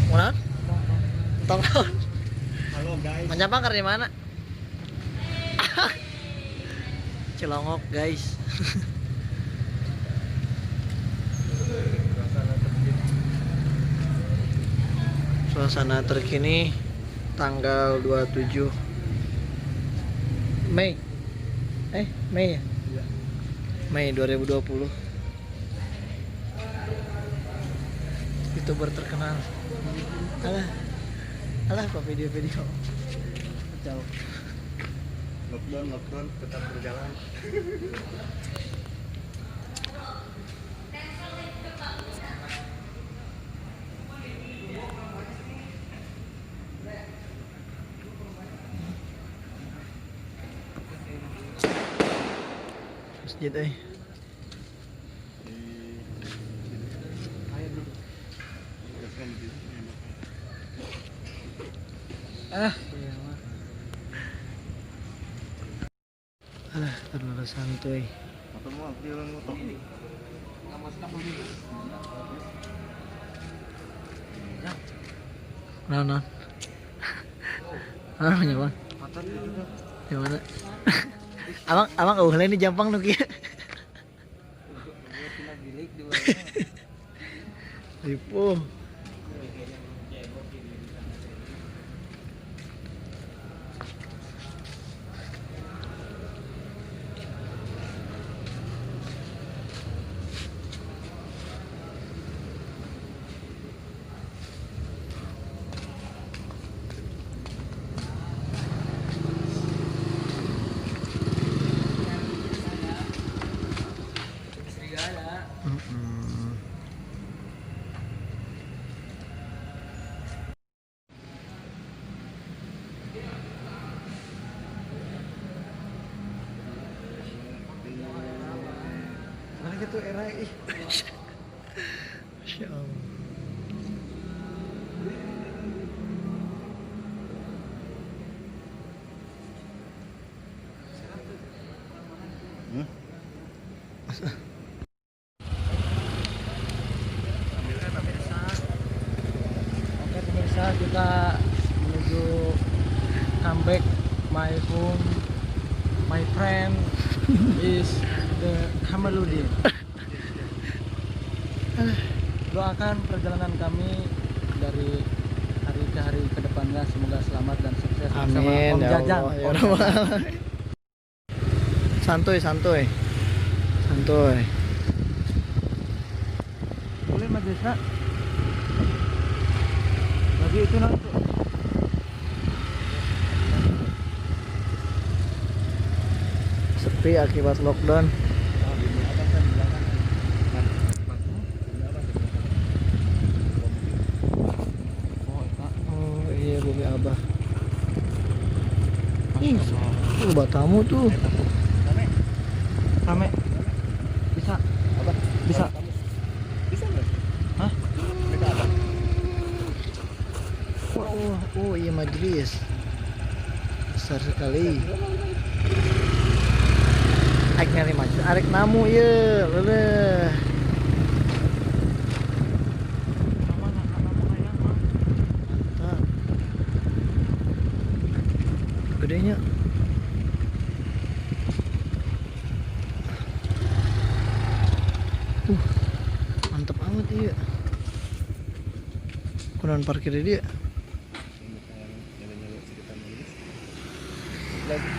Mana? Tongkol. Halo guys. Mencampangker di mana? Cilongok guys. Suasana terkini tanggal 27 Mei. Mei ya? Iya. Mei 2020. YouTuber terkenal. Alah apa video-video. Jauh. Lockdown tetap berjalan. Masjid alah terlalu santuy. Atau mau beli orang motor ini? Nah. Ah, nyaman. Motor juga. Yang mana? abang eueuh ini jampang nu kieu. Ripuh. Mana gitu RI? Masya Allah. Oke pemirsa, kita menuju comeback. My home, my friend is the Kamaludin. Doakan perjalanan kami dari hari ke hari ke depannya, semoga selamat dan sukses. Amin, Om ya Jajang. Allah, ya Rabbal. Santuy. Boleh majesna. Lagi itu nanti. Sepi akibat lockdown. Oh iya, bumi abah. Batamu tuh. Rame. Bisa. Bisa. Bisa nggak? Hah? Bisa apa? Oh iya, majelis besar sekali. Arek nyari majelis, arek namu ya, leleh. Mantap. Gedenya. Mantap amat iya. Kunaon parkir di dia? Nyala sekitar manis. Lagi.